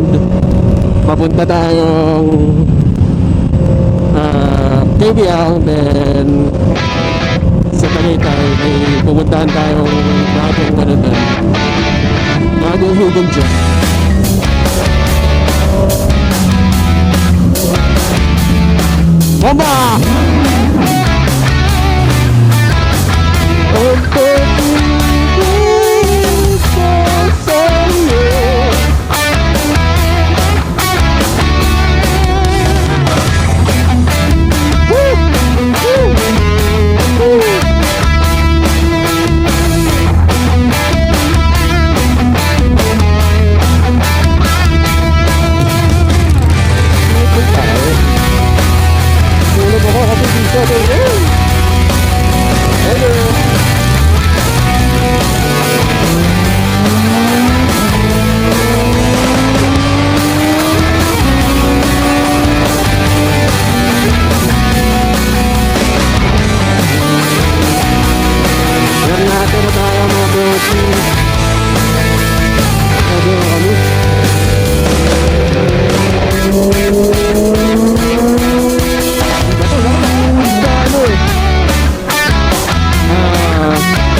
and papunta tayong KBL, then sa Tagaytay may pupuntahan tayong bagong ano doon, bagong hidden gem. Bomba!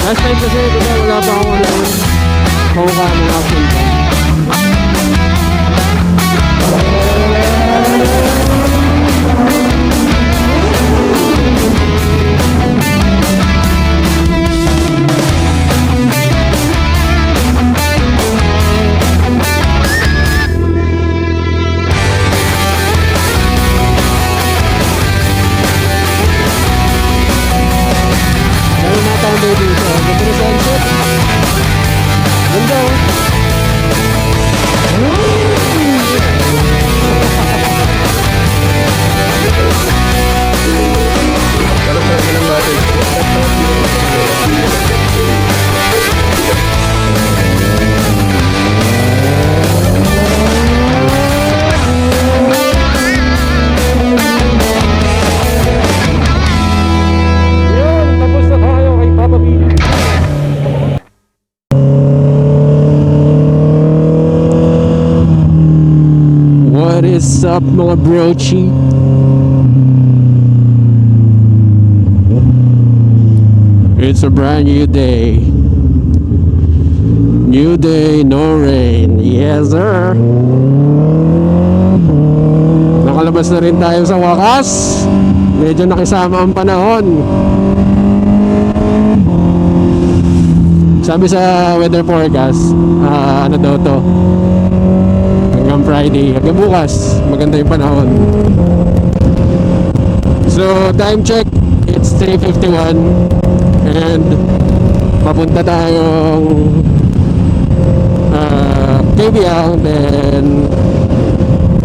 Last time kasi diba wala pa akong alam kung kano napunta. What is up mga brochi? It's a brand new day. New day, no rain. Yes sir. Nakalabas na rin tayo sa wakas. Medyo nakisama ang panahon. Sabi sa weather forecast, ano daw to, hanggang Friday, hanggang bukas maganda yung panahon. So time check, it's 3:51 and papunta tayong KBL, then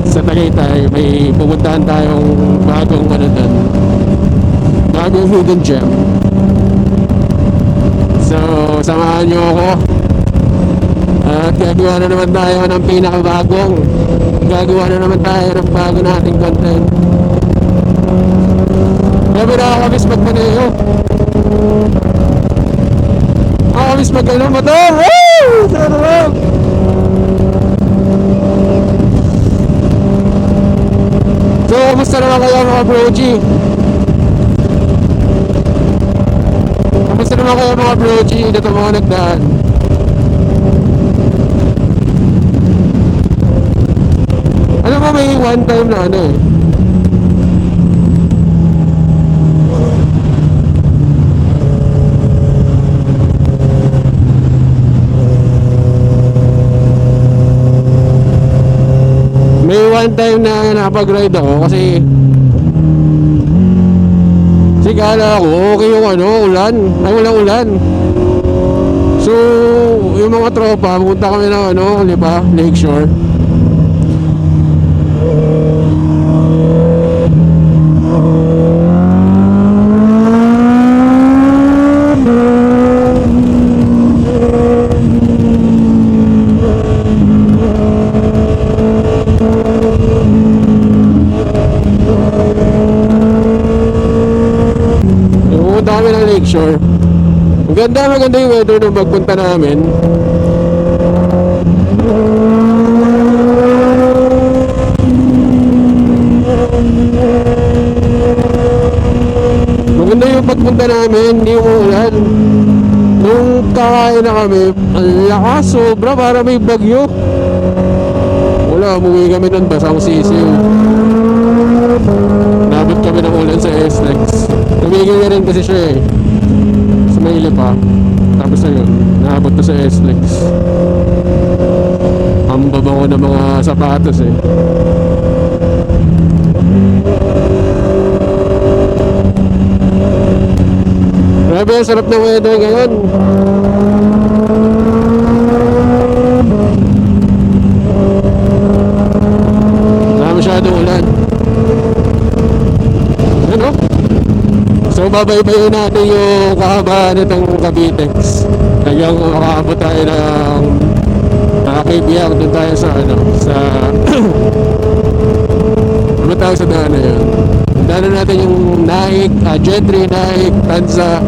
sa Tagaytay may pupuntahan tayong bagong ano doon, bagong hidden gem. So samahan nyo ako at gagawa na naman tayo ng pinakabagong, gagawa na naman tayo ng bago nating content. Sabi na nakakamiss magmaneho, nakakamiss mag-ano motor. Woo! Sarap! So kamusta naman kayo mga broji? Kamusta naman kayo mga broji dito mga nagdaan? Alam mo may one time na ano eh, may one time na nakapag-ride ako kasi kala ko okay yung ano, ulan, ay walang ulan. So yung mga tropa pumunta kami ng ano, di ba, Lakeshore. Kami ng Lakeshore. Maganda yung weather nung magpunta namin. Maganda yung pagpunta namin, hindi umuulan. Nung kakain na kami, ang lakas, sobra, para may bagyo. Wala, umuwi kami nun, basang sisiw. Nabot kami ng ulan sa SLEX. Tumigil na rin kasi siya eh. Sumaili pa. Tapos na yun, nabot na sa SLEX. Ang babango ng mga sapatos eh. Grabe, ang sarap ng weather ngayon. Wala masyadong ulan. Ano? So babaybayin natin yung kahabaan nitong Cavitex. Kaya makaabot tayo ng KBR. Doon tayo sa ano tawag sa daan na yun. Daanan natin yung Naik, Gentry, Naik, Tanza,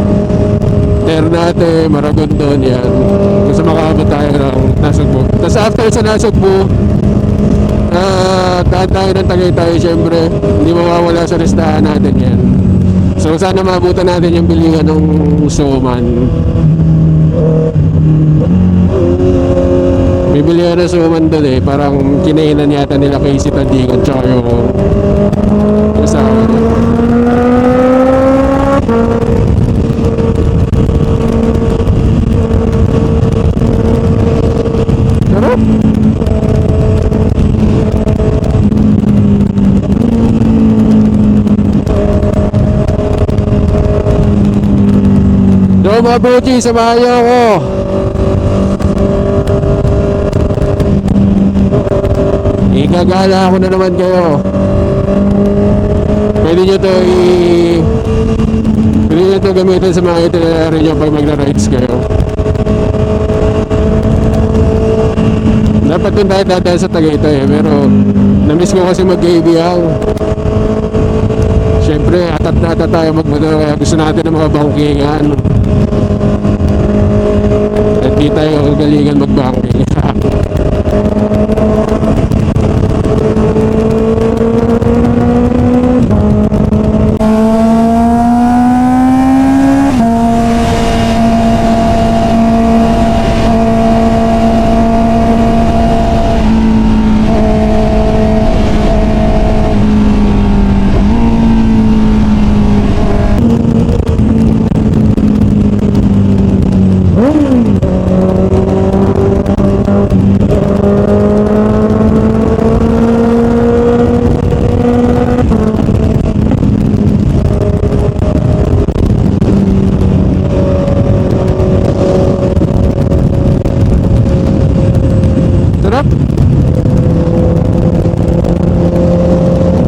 Ternate, Maragondon, yan. Kasi makaabot tayo ng Nasugbu. Tapos after sa Nasugbu, daan tayo ng Tagaytay, syempre. Hindi mawawala sa listahan natin yan. So sana maabutan natin yung bilihan ng suman. May bilihan ng suman doon eh. Parang kinainan yata nila Casey Tandigan tsaka yung asawa niya. Sarap! So mga Bochi, samahan niyo ako. Igagala ako na naman kayo. Pwede nyo to gamitin sa mga itinerary nyo pag magra-rides kayo. Dapat dun tayo dadaan sa Tagaytay eh, pero namiss ko kasi mag-ABL. Siyempre, atat na atat tayo magmotor, kaya gusto natin ng mga bangkingan. At di tayo galingan mag-banking.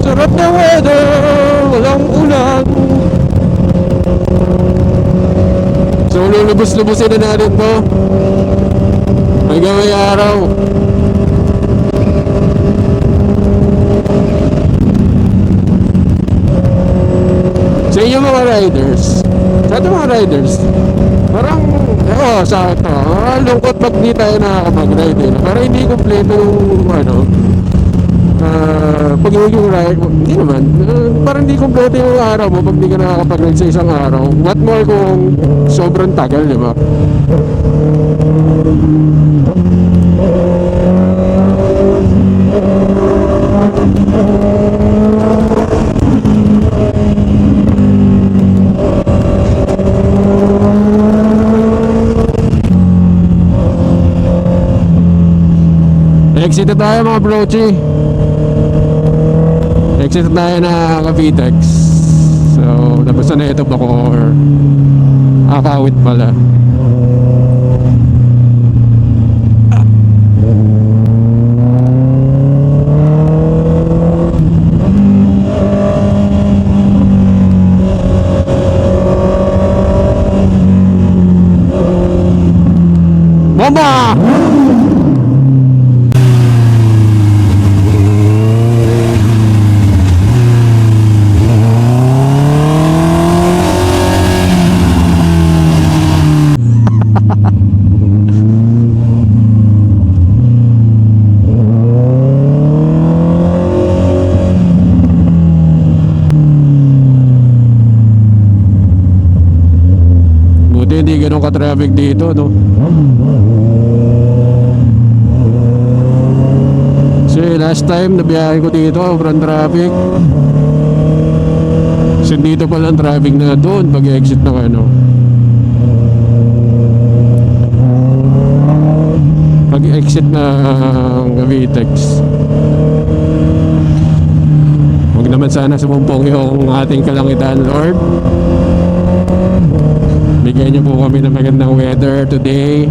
Sarap na weather, walang ulan. So lulubos-lubusin na natin to hanggang may araw. Sa inyo mga riders, sa ating mga riders, parang sa ito, lungkot pag di tayo nakakapag-ride eh. Parang hindi kompleto yung pag-ibig ride, hindi naman. Parang hindi kompleto yung araw mo pag di ka nakakapag-ride sa isang araw. What more kung sobrang tagal, di ba? Exit na tayo mga brochi. Exit na tayo na Cavitex. So, tapos na ito Bacoor. Kawit pala. Bomba! hindi ganun ka-traffic dito, no? Kasi last time na biyahe ko dito, sobrang traffic. Kasi dito pala ang traffic na doon pag exit ng ano. Pag exit ng Cavitex. Huwag naman sana sumumpong yung ating kalangitan, Lord. Bigyan niyo po kami ng magandang weather today.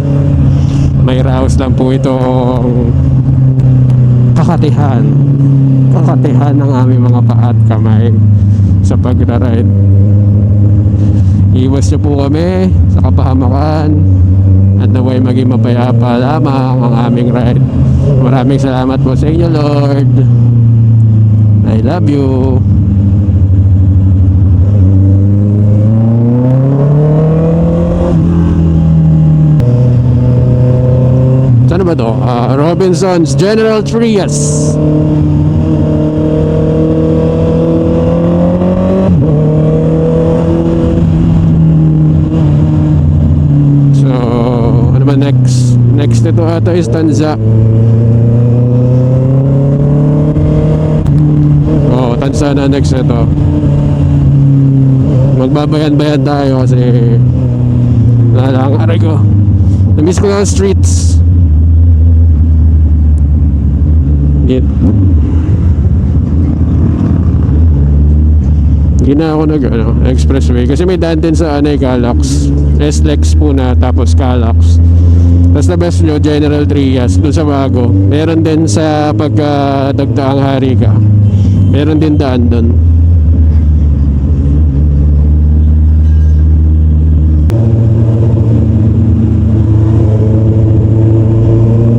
May raos lang po itong kakatihan ng aming mga paa at kamay sa pagra-ride. Iwas niyo po kami sa kapahamakan at naway maging mapayapa lamang ang aming ride. Maraming salamat po sa inyo, Lord. I love you. Saan ba to? Robinson's General Trias. So, ano ba next? Next nito ata is Tanza. Oh, Tanza na next nito. Magbabayan-bayan tayo kasi nalang aray ko. Na-miss ko lang ang streets. Hindi na ako nag expressway kasi may daan din sa Calax, SLEX po na, tapos Calax. Tapos na best nyo General Trias dun sa bago. Meron din sa pagdagdaang Harika, meron din daan dun.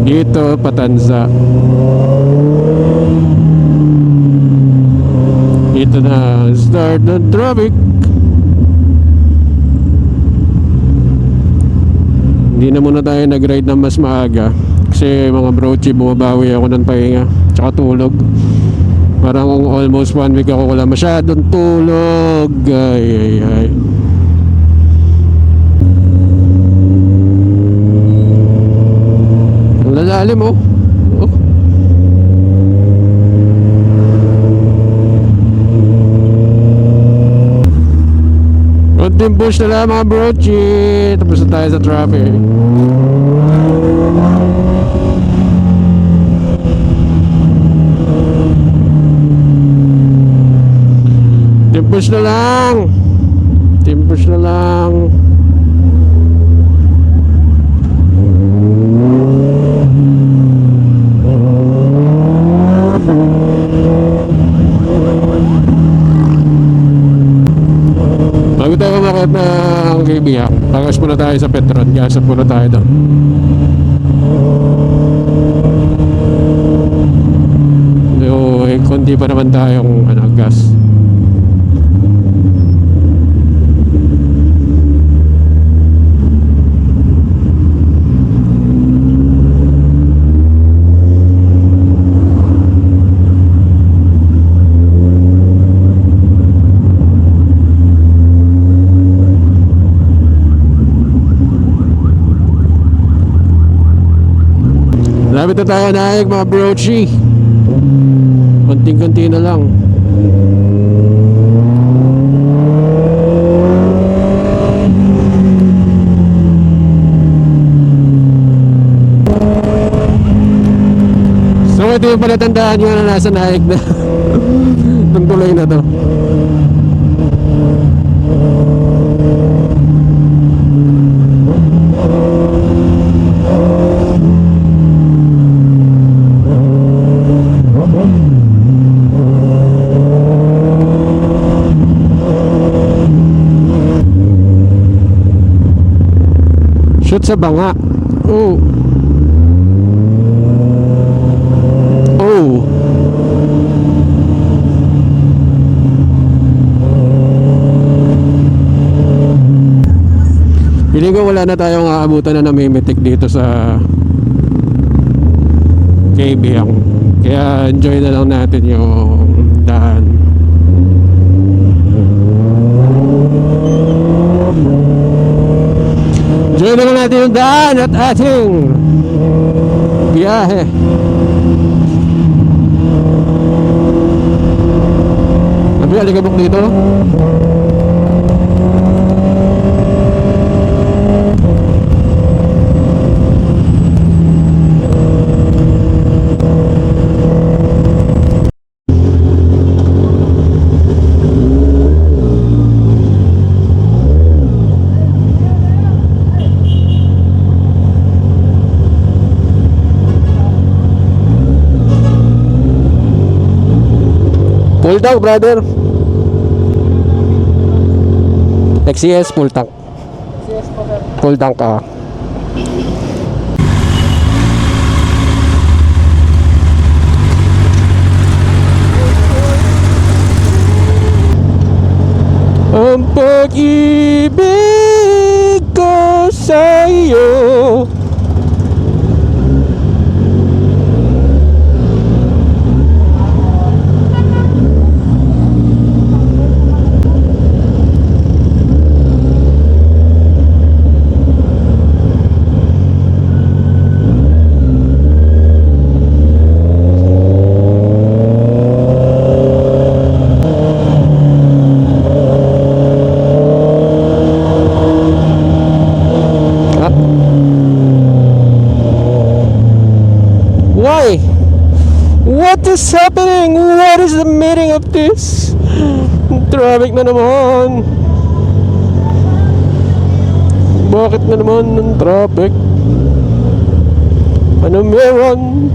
Dito Patanza. Dito na start the traffic. Hindi na muna tayo nag-ride ng mas maaga kasi mga brochi, bumabawi ako ng pahinga tsaka tulog. Parang almost 1 week ako wala masyadong tulog. Ay. Ang lalalim, oh. Konting push na lang mga brochi. Tapos na tayo sa traffic. Konting push na lang. Konting push na lang. Bago tayo umakit ng KBM, tagas muna tayo sa Petron. Gasap muna tayo doon. So, konti pa naman tayong gas. Lapit na tayo naik mga brochi. Konting-konti na lang. So ito yung palatandaan nyo na nasa naik na itong tuloy na to. Shoot sa banga. Oh. Oh. Piling ko wala na tayong aabutan na namimitik dito sa KBM. Kaya enjoy na lang natin yung daan. natin yung daan at ating biyahe. Sabi, aligabok dito. Full tank, brother. XCS full tank. Full tank ka. Ang pag-ibig ko sa'yo Why? What is happening? What is the meaning of this? Traffic na naman. Bakit na naman ng traffic? Ano meron?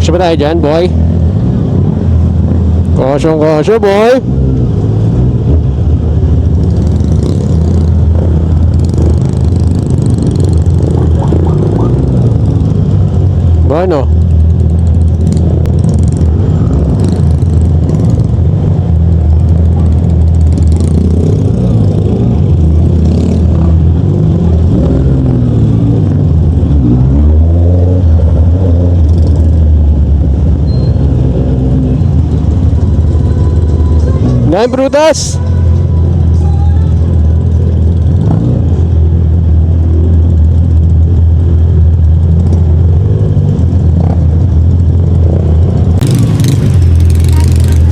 Siya ba tayo dyan, boy? Kasya, boy. Ba, ano? Ngayon, Brutas!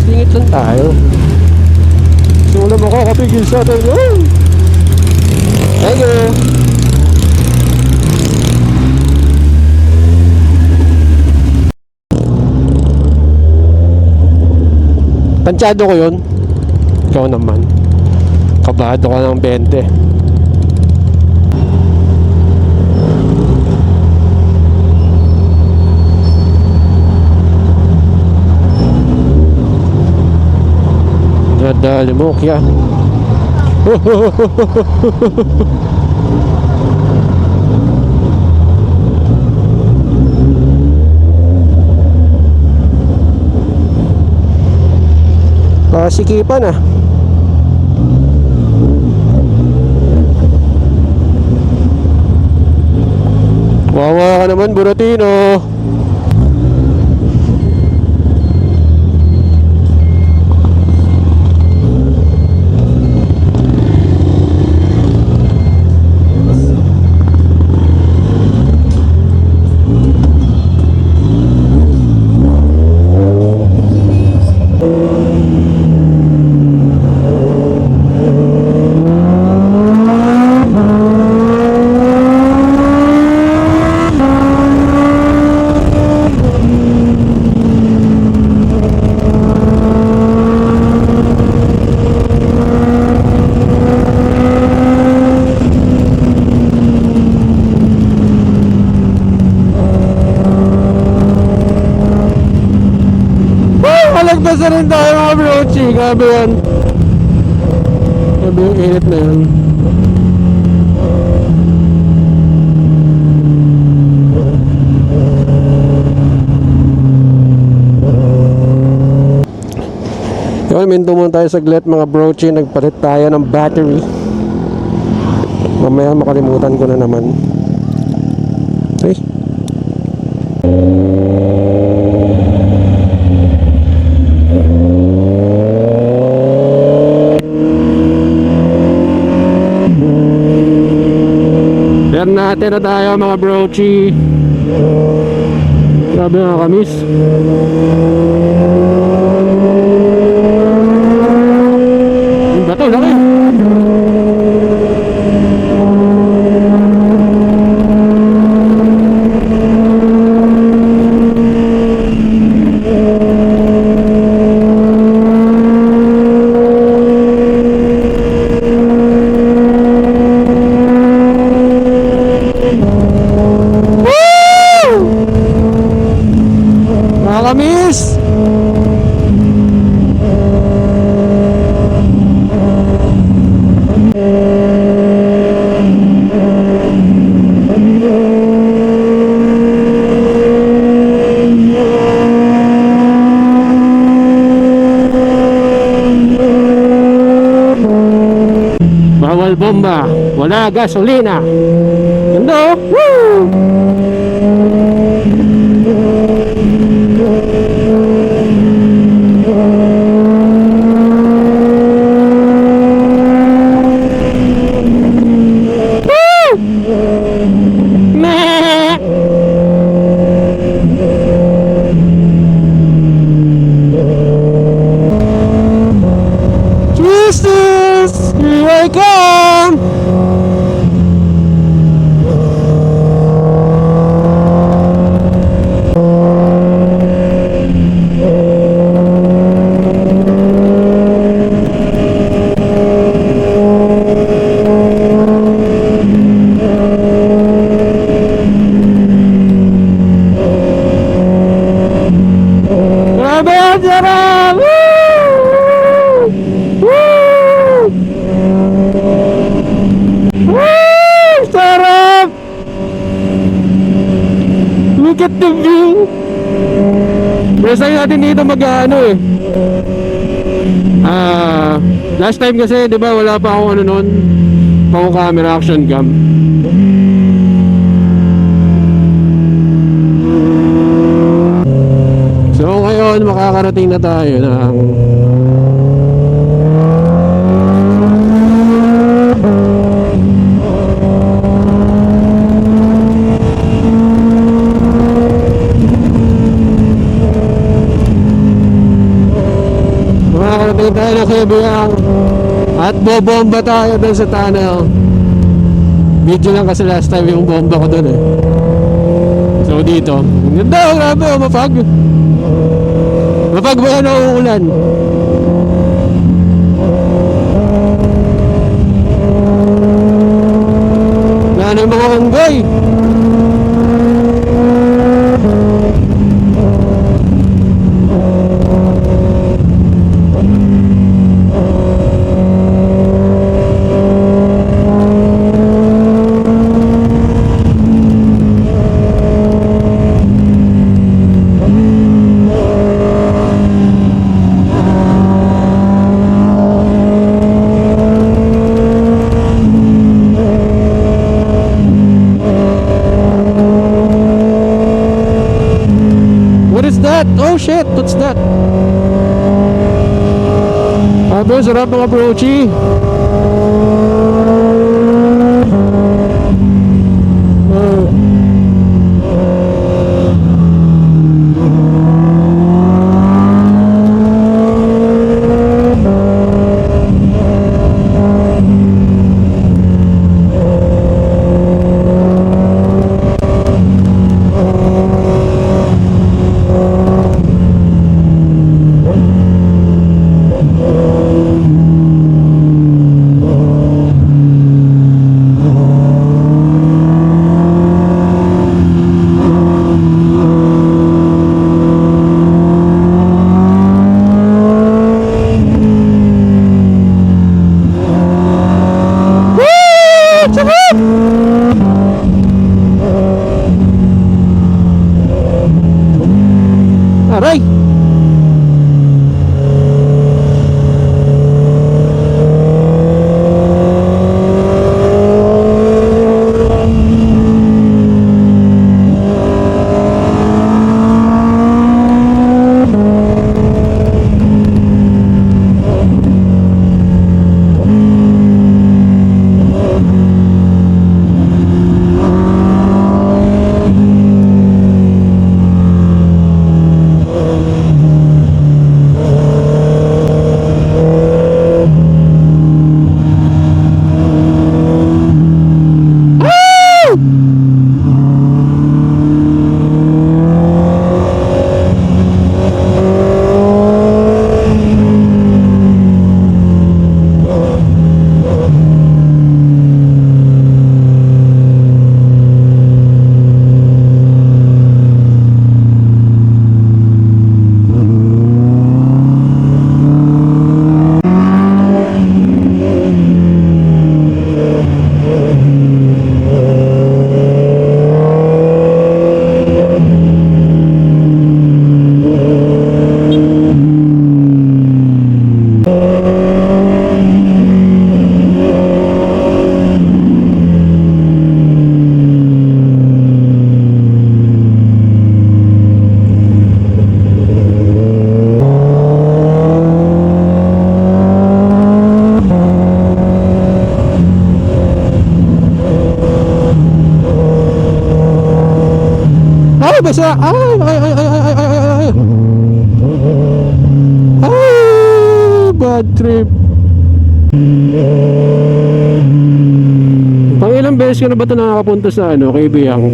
Singit lang tayo. So, wala makakapigil sa atin. Thank you! Tansyado ko yun. Ikaw naman. Kabado ka ng 20. Nadali mo kaya. Pasikipan ah. Wawa ka naman, Buratino. Magbasa rin tayo mga brochi. Grabe yan. Grabe yung init na yan. Yun, minto muna tayo saglit mga brochi. Nagpalit tayo ng battery. Mamaya makalimutan ko na naman. Okay. Yan natin na tayo mga brochi. Grabe mga kamis. Bato, laki. Nakakamiss! Bawal bomba, wala gasolina. Ganda oh! Woo! Jesus, here I come. Grabe ang sarap! Sarap! Look at the view! First time natin dito mag-ano eh. Last time kasi di ba wala pa akong ano nun, pang camera action cam. So ngayon makakarating na tayo ng makakarating tayo ng Kebuyang at bobomba tayo dun sa tunnel. Video lang kasi last time yung bomba ko dun eh. So dito, ganda, grabe oh, mapag ba yan ang uulan? Wala na yung mga unggoy. Oh shit, what's that? Sabi, sarap mga brochi. Aray! Ay, basa! Ay, bad trip. Pang ilang beses ka na ba ito nakakapunta sa kay Biyang?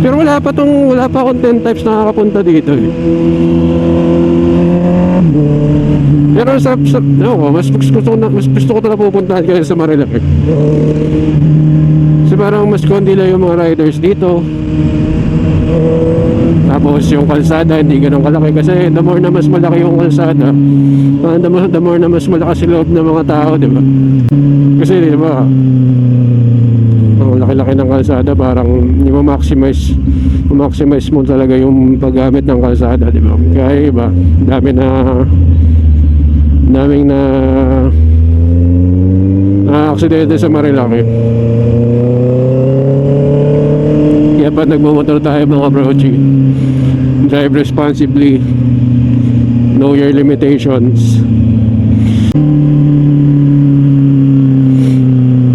Pero wala pa akong 10 times nakakapunta dito eh. Pero mas gusto ko talaga pupuntahan kayo sa Marilaki. Kasi parang mas konti lang yung mga riders dito. Tapos yung kalsada hindi ganun kalaki. Kasi the more na mas malaki yung kalsada, the more na mas malakas yung loob ng mga tao, di ba? Kasi di ba, ang laki-laki ng kalsada, parang ma-maximize mo talaga yung paggamit ng kalsada, di ba? Kaya iba, daming na aksidente sa Marilaki. Kaya pa nagmumotor tayo mga brochi, drive responsibly, know your limitations.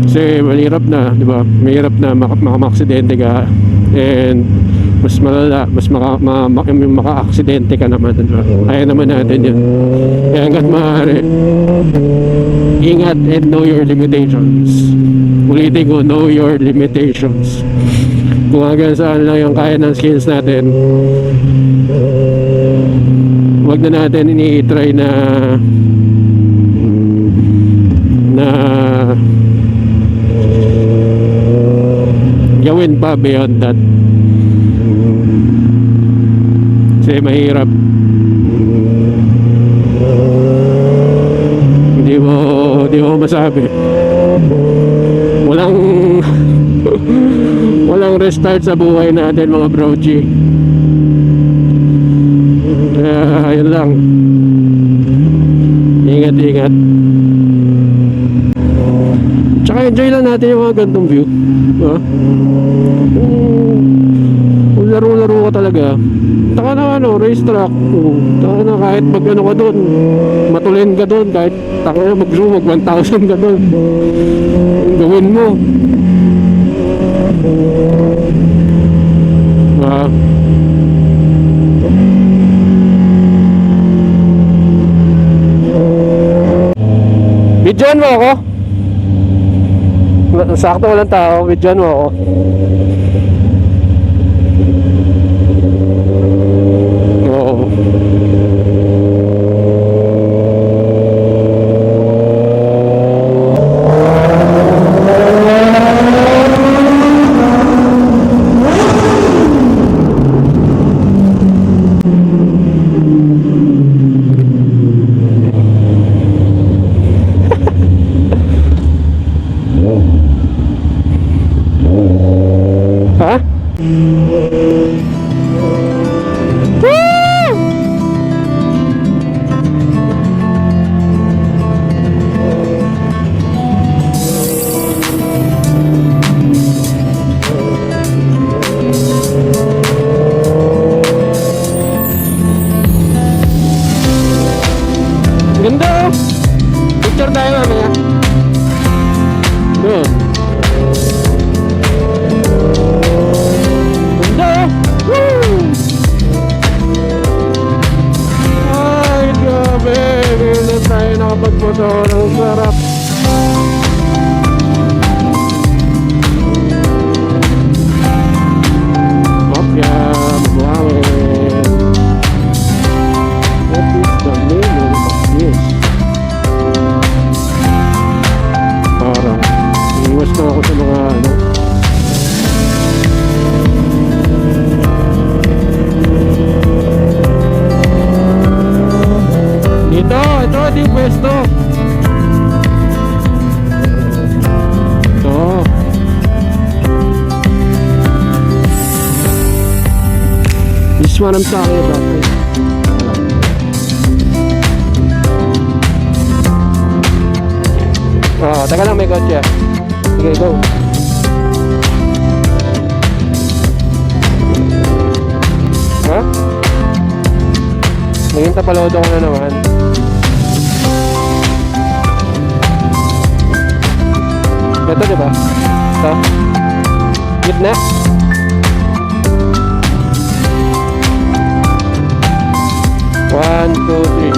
Kasi mahirap na, di ba? Mahirap na maka-aksidente ka, and mas malala, mas maka-aksidente ka naman, di ba? Kaya naman natin yun. Kaya hanggat maaari, ingat and know your limitations. Ulitin ko, know your limitations. Kung hanggang saan lang yung kaya ng skills natin, wag na natin ini-try na gawin pa beyond that. Kasi mahirap. Hindi mo masabi. Walang restart sa buhay natin mga brochi. Ayun lang. Ingat. Tsaka enjoy lang natin yung mga gantong view. Kung laro-laro ka talaga, taka na racetrack. Taka na kahit mag ka doon, matulin ka doon, kahit taka na mag-zoom, mag 1,000 ka doon. Gawin mo. Bidyan mo ako. Sakto walang tao, bidyan mo ako. Oo. what I'm talking about. Oh, teka lang, may kotse. Sige, go. Ha? Naging tapalodo ko na naman. Ito, diba? Ito. Gitna. One, two, three.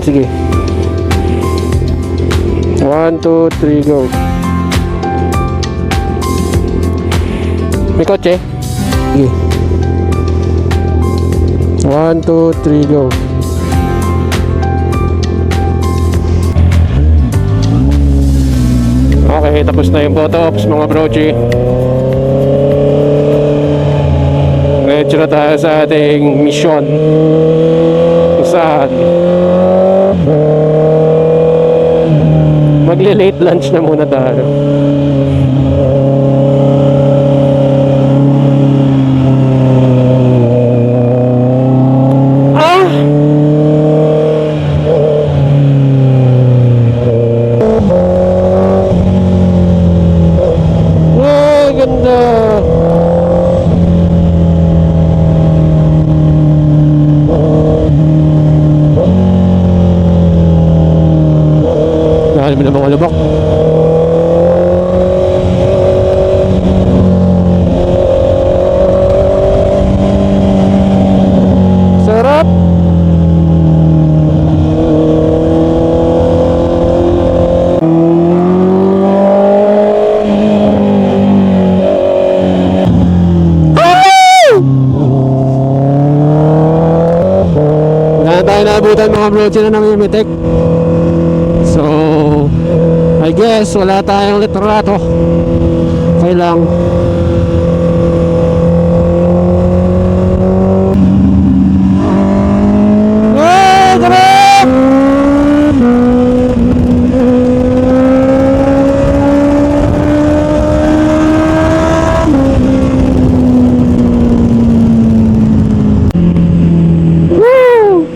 Sige. 1, 2, 3, go. May kotse? Sige. 1, 2, 3, go. Okay, tapos na yung photo ops mga brochi. Diretso na tayo sa ating mission. Saan? Magle-late lunch na muna tayo. Ganda. Dahil mo na mga lubak. Sarap. Wala na tayo naabutan mga bro, sila na may mitik. So, I guess wala tayong litrato. Okay lang. Hey, tara! Woo!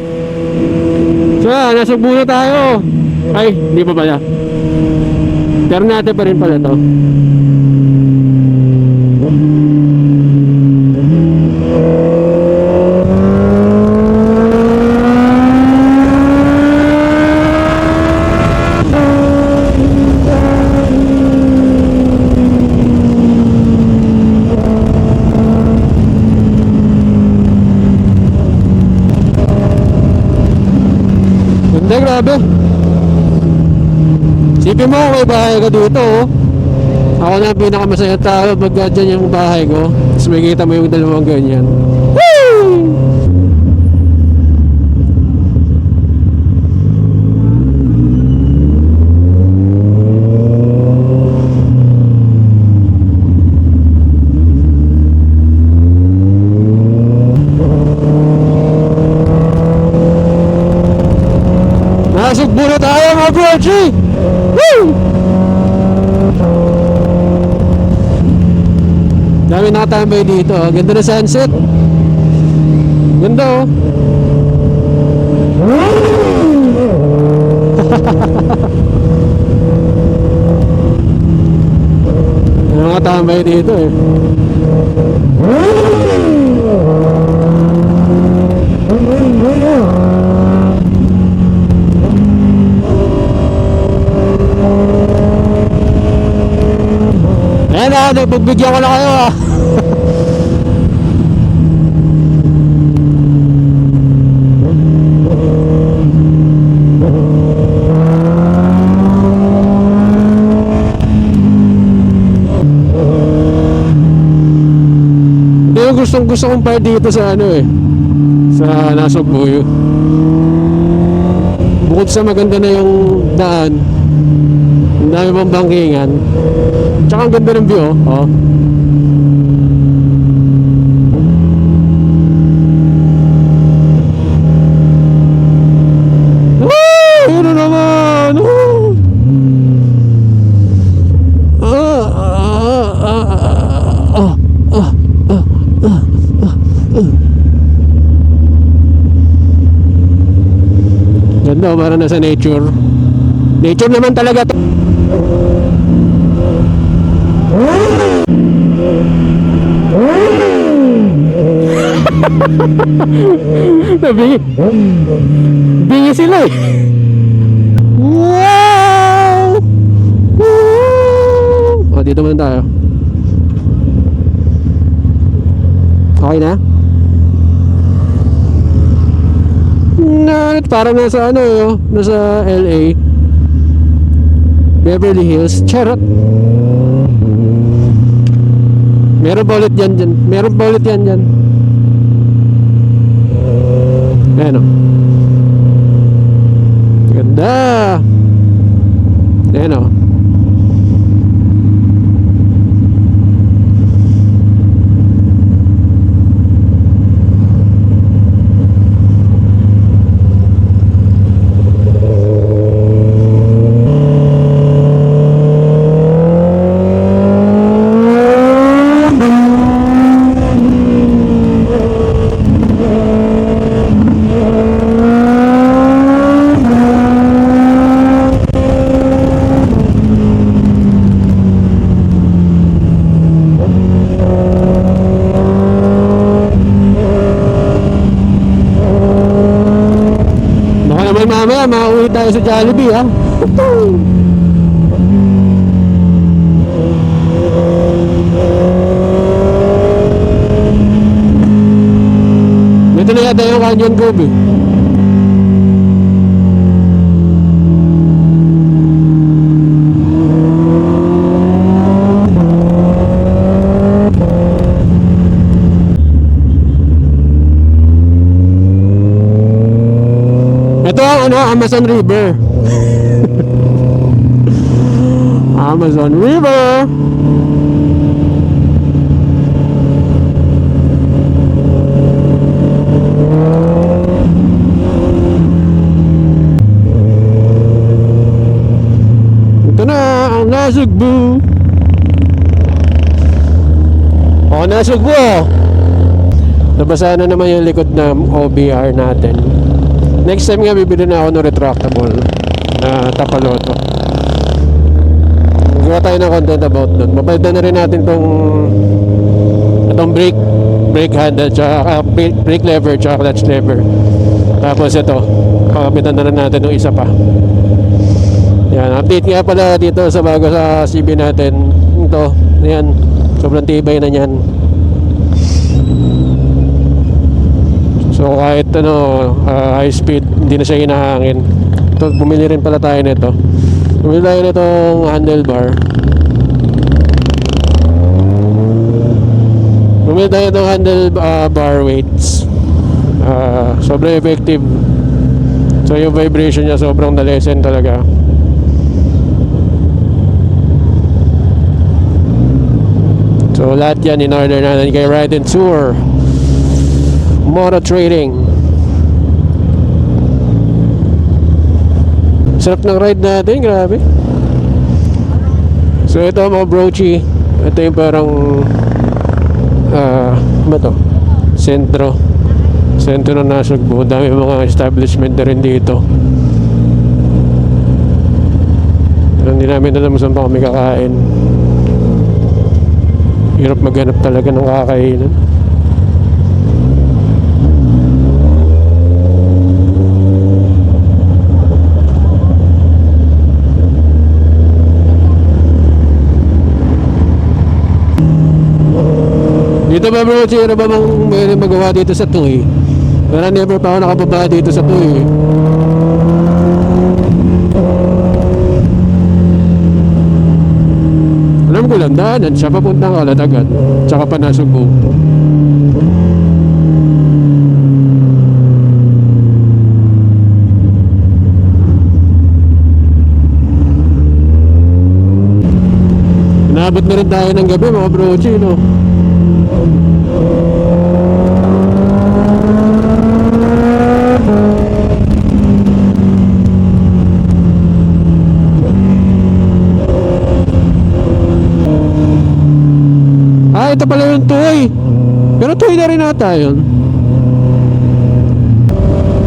So, nasugbo na tayo. Ay, hindi pa pala. Pero natin pa rin pala to. Ganda, grabe. Sipin mo kung may bahay ka dito, oh. Ako na ang pinakamasaya tao pag dyan yung bahay ko. Tapos makikita mo yung dalawang ganyan. Woo! Nasugbo na tayo mga bro, G! Woo! Dami nakatambay dito. Ganda na sunset. Ganda, oh. Mga tambay dito, eh. Ayan na, nagbibigyan ko na kayo, ah. gustong gusto kong part dito sa ano eh, sa Nasugbu. Bukod sa maganda na yung daan, ang dami pang bangkingan, tsaka ang ganda ng view, oh. Yun na naman! Ganda, para nasa nature. Nature naman talaga to. Nabingi. Bingi sila eh. Wow! Woo! Oh, dito muna tayo. Okay na? Parang nasa ano yun, nasa LA, Beverly Hills. Charot. Meron pa ulit yan dyan. Meron pa ulit yan dyan. Ayan o. Ganda. Ayan o. Mamaya mauwi tayo sa Jollibee ha. Dito na yata yung Canyon Cove eh. Ito ang ano, Amazon River. Amazon River. Ito na ang Nasugbu. O, Nasugbu. Nabasa na naman yung likod ng OBR natin. Next time nga bibili na ako ng retractable na Tapaloto. Magawa tayo ng content about doon. Mapalitan na rin natin itong brake handle, tsaka brake lever, tsaka clutch lever. Tapos ito, pakapitan na rin natin ng isa pa. Yan, update nga pala dito sa bago sa CB natin. Ito, yan, sobrang tibay na yan. So kahit high speed, hindi na siya hinahangin. Ito, bumili rin pala tayo nito. Bumili tayo nitong handlebar. Bumili tayo nitong handlebar weights. Sobrang effective. So yung vibration niya sobrang na-lessen talaga. So lahat yan in order natin kay Ride and Tour Moto Trading. Sarap ng ride natin, grabe. So ito mga brochi, ito yung parang ba to? Sentro ng Nasugbu. Dami mga establishment na rin dito. Hindi namin alam saan pa kami kakain. Hirap maghanap talaga ng kakainan. Dito ba bro, ano ba mang may magawa dito sa Tuy? Pero never pa ako nakababa dito sa Tuy. Alam ko lang, daanan siya papuntang Kalatagan, tsaka pa Nasugbu. Naabot na rin tayo ng gabi mga brochi, no? Ah, ito pala yung Tuy. Pero Tuy na rin ata yun.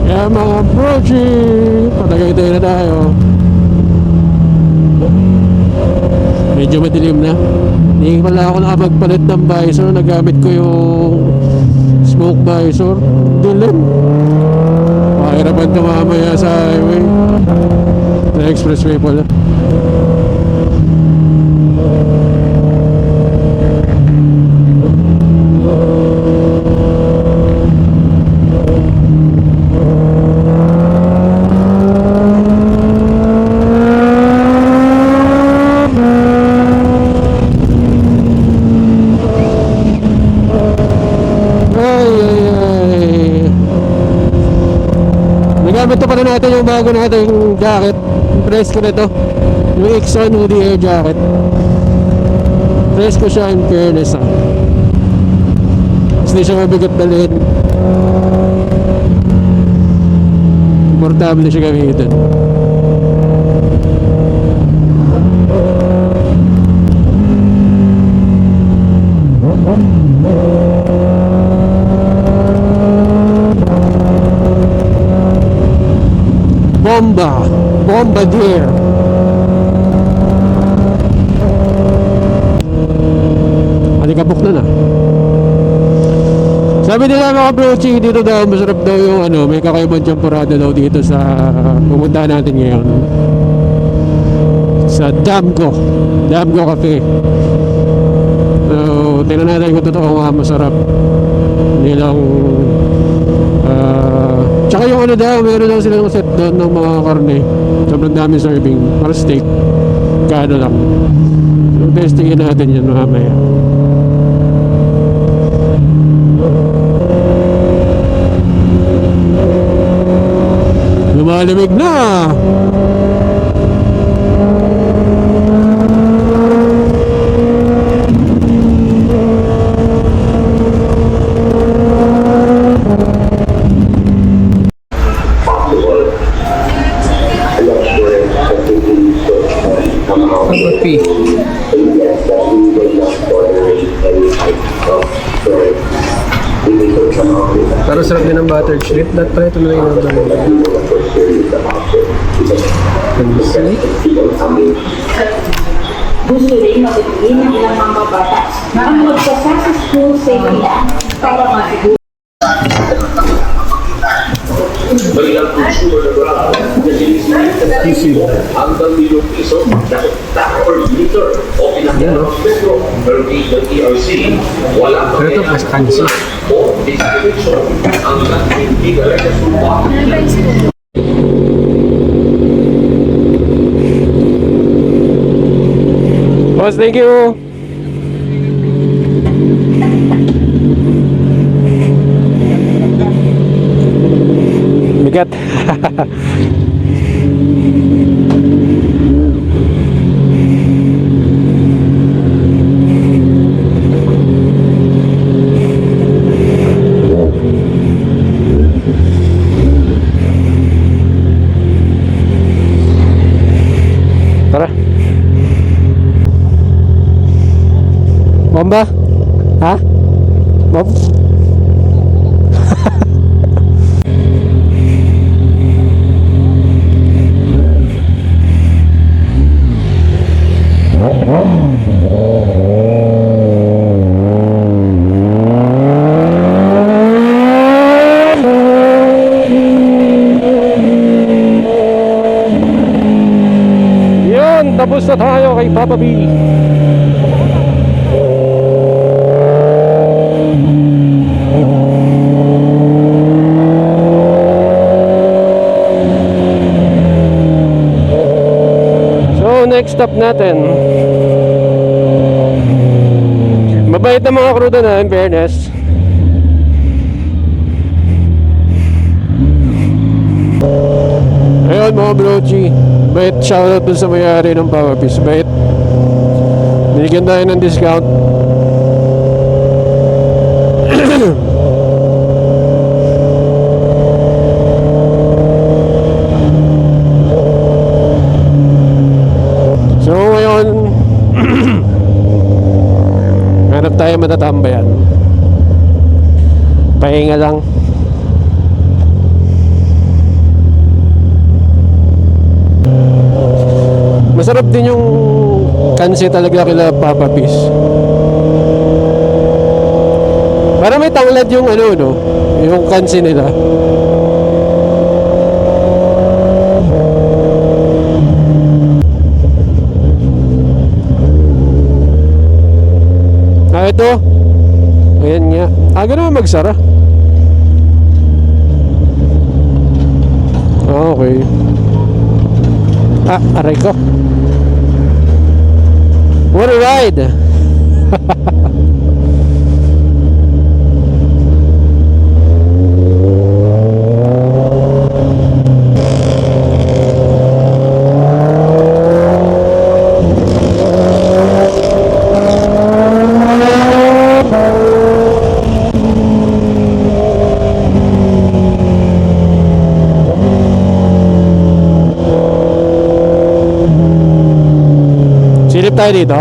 Kaya mga brochi, patagay-tay na tayo. Medyo madilim na. Hindi pala ako nakapagpalit ng visor. Nagamit ko yung smoke visor. Dilim. Mahirapan ka mamaya sa highway. Sa expressway pala. Nagamit pa rin natin yung bago nating jacket. Press ko na ito. Yung Exxon Hoodie Air Jacket. Press ko siya in fairness, ha. Mas di siya mabigat dalhin. Komportable siya gamitin. Bombardier. Alikabok na na. Sabi nila mga brochi, dito daw masarap daw yung ano, may kakaibang champurado daw dito sa pumunta natin ngayon. Sa Damgo Cafe. So, tingnan natin kung totoo nga masarap. Hindi lang tsaka yung ano daw, meron daw silang set doon ng mga karne. Sobrang dami serving. Para steak. Kano lang. So, testingin natin yan mamaya. Lumalamig na! Coffee. Pero sarap din ng buttered shrimp. Dapat pala ito na lang yung gusto rin mabibigyan ng ilang mga bata na ang magsasa sa school safety para masiguro. Bailang consumer na brand na sinisip hanggang milyong piso na per liter o pinakita ng metro per gig ng ERC. Wala pa pero ito plus kansi. o distribution hanggang hindi talaga sumpa. Boss, thank you! Bigat. Tara. Bomba? Ha? Bob? Yun, tapos na tayo kay Papa B. Next stop natin, mabait na mga crew doon, in fairness. Ayun mga brochi, bait, shoutout dun sa may-ari ng Power Piece. Bait, hindi Binigyan tayo ng discount. So ngayon, hanap tayo matatambayan. Pahinga lang. Masarap din yung kansi talaga kila Papa Fish. Para may tanglad yung ano, no? Yung kansi nila. Ah, ito. Ayan nga. Aga naman magsara. Okay. Ah, aray ko. What a ride! Silip tayo dito.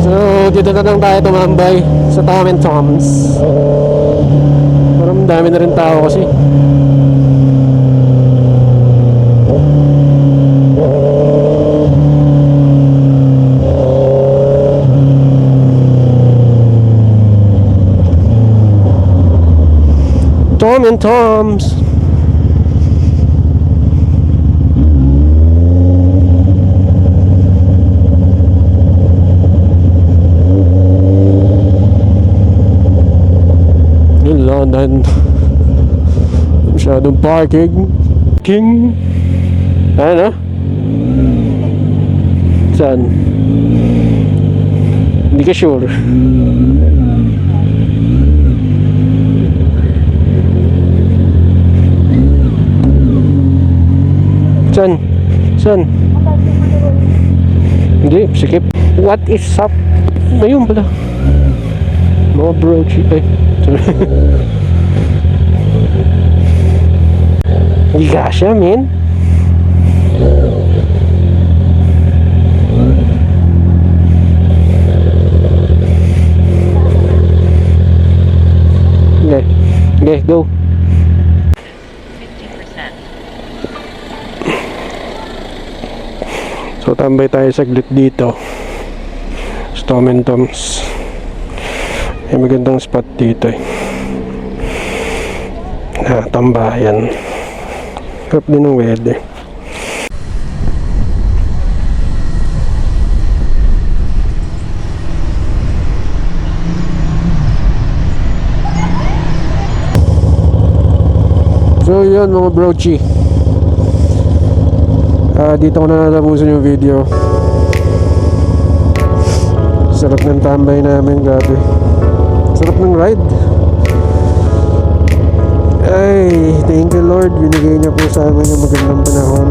So, dito na lang tayo tumambay sa Tom and Tom's. Parang dami na rin tao kasi. Tom and Tom's. In London. Masyadong parking. King. Ano? Saan? Hindi ka sure. Saan? Saan? Hindi, sikip. What is up? Ayun pala. Mga brochi. Ay, sorry. Hindi kasya, man. Okay. Okay, go. So tambay tayo saglit dito sa Tom and Tom's. May magandang spot dito eh. Tambayan. Harap din ng weather. So yun mga brochi. Dito ko na natapusin yung video. Sarap ng tambay namin, grabe. Sarap ng ride. Ay, thank you Lord. Binigay niya po sa amin yung magandang panahon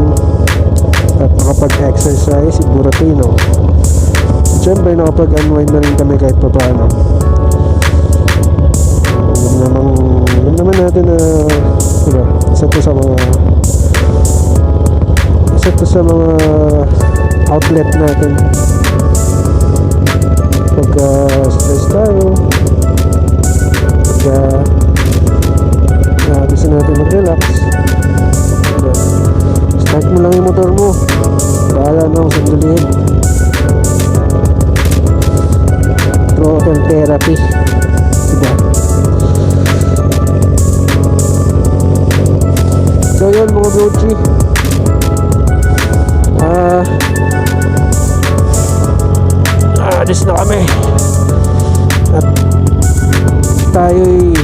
at nakapag-exercise si Buratino. Siyempre nakapag-unwind na rin kami kahit pa paano. Alam naman natin na diba, isa to sa mga outlet natin pagka stress tayo, pagka gusto natin mag-relax, diba? Start mo lang yung motor mo, bahala na akong sandalihin. Throttle therapy, diba? So yun mga brochi, alis na kami at tayo'y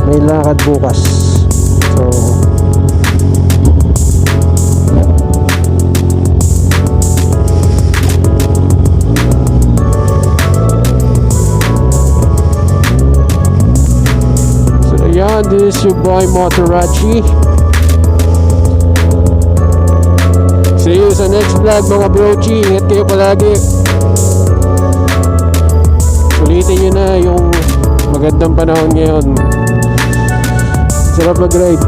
may lakad bukas. So everyone. This is your boy Motorachi. See you sa next vlog mga brochi. Ingat kayo palagi. Ulitin nyo na yung magandang panahon ngayon. Sarap mag-ride.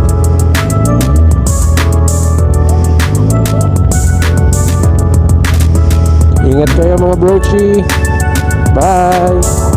Ingat kayo mga brochi. Bye!